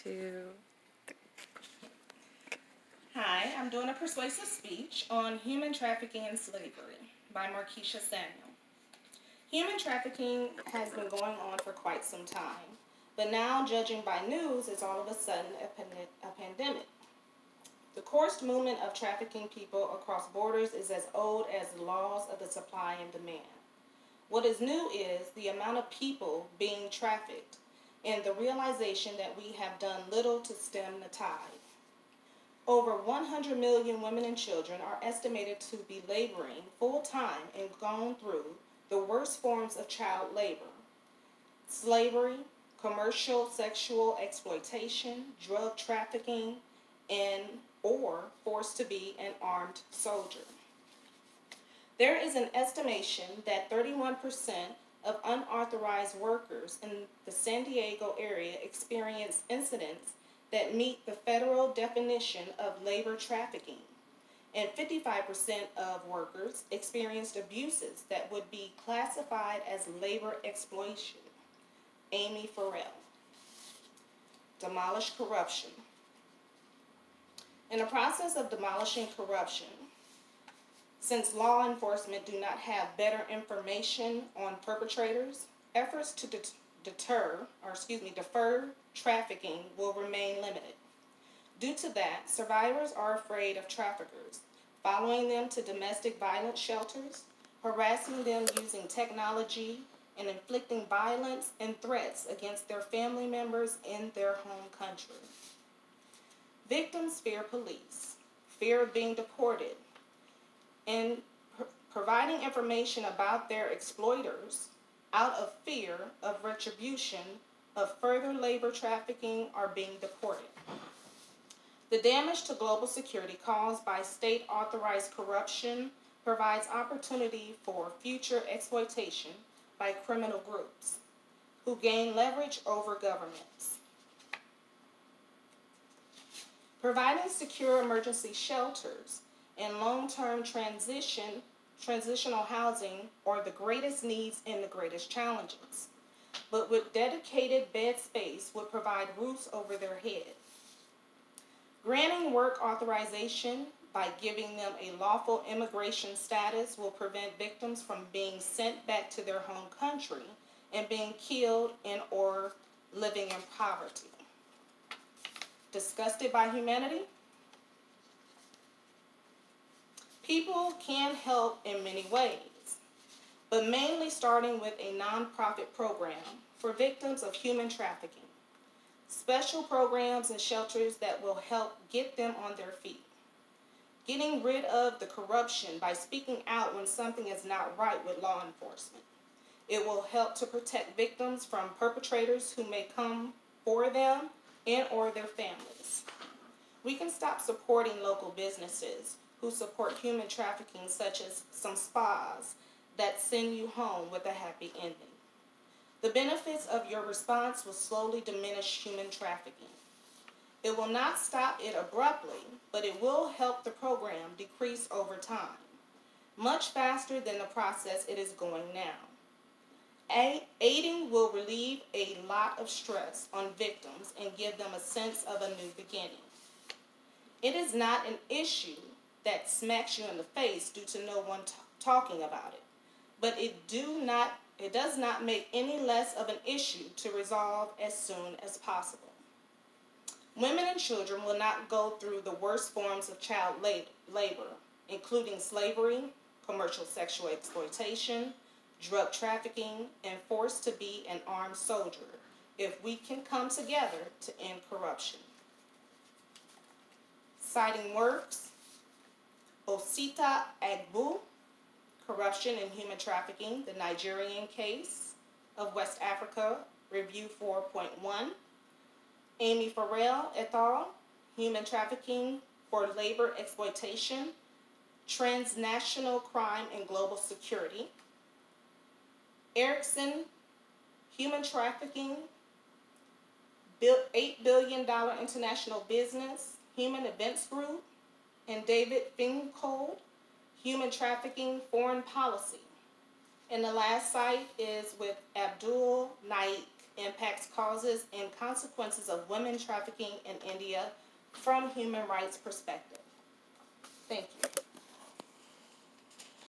2. Hi, I'm doing a persuasive speech on human trafficking and slavery by Markeisha Samuel. Human trafficking has been going on for quite some time, but now, judging by news, it's all of a sudden a pandemic. The coerced movement of trafficking people across borders is as old as the laws of the supply and demand. What is new is the amount of people being trafficked and the realization that we have done little to stem the tide. Over 100 million women and children are estimated to be laboring full-time and gone through the worst forms of child labor: slavery, commercial sexual exploitation, drug trafficking, or forced to be an armed soldier. There is an estimation that 31% of unauthorized workers in the San Diego area experience incidents that meet the federal definition of labor trafficking, and 55% of workers experienced abuses that would be classified as labor exploitation. Amy Farrell. Demolish corruption. In the process of demolishing corruption, since law enforcement do not have better information on perpetrators, efforts to deter trafficking will remain limited. Due to that, survivors are afraid of traffickers, following them to domestic violence shelters, harassing them using technology, and inflicting violence and threats against their family members in their home country. Victims fear police, fear of being deported, and providing information about their exploiters out of fear of retribution of further labor trafficking are being deported. The damage to global security caused by state-authorized corruption provides opportunity for future exploitation by criminal groups who gain leverage over governments. Providing secure emergency shelters and long-term transitional housing are the greatest needs and the greatest challenges, but with dedicated bed space would provide roofs over their head. Granting work authorization by giving them a lawful immigration status will prevent victims from being sent back to their home country and being killed and or living in poverty. Disgusted by humanity? People can help in many ways, but mainly starting with a nonprofit program for victims of human trafficking. Special programs and shelters that will help get them on their feet. Getting rid of the corruption by speaking out when something is not right with law enforcement. It will help to protect victims from perpetrators who may come for them and or their families. We can stop supporting local businesses who support human trafficking, such as some spas that send you home with a happy ending. The benefits of your response will slowly diminish human trafficking. It will not stop it abruptly, but it will help the program decrease over time, much faster than the process it is going now. Aiding will relieve a lot of stress on victims and give them a sense of a new beginning. It is not an issue that smacks you in the face due to no one talking about it, but it does not make any less of an issue to resolve as soon as possible. Women and children will not go through the worst forms of child labor, including slavery, commercial sexual exploitation, drug trafficking, and forced to be an armed soldier, if we can come together to end corruption. Citing works: Osita Agbu, Corruption and Human Trafficking, the Nigerian Case of West Africa, Review 4.1. Amy Farrell et al., Human Trafficking for Labor Exploitation, Transnational Crime and Global Security. Erickson, Human Trafficking, $8 billion International Business, Human Events Group, and David Finkold, Human Trafficking Foreign Policy. And the last site is with Abdul Naik, impacts, causes, and consequences of women trafficking in India from human rights perspective.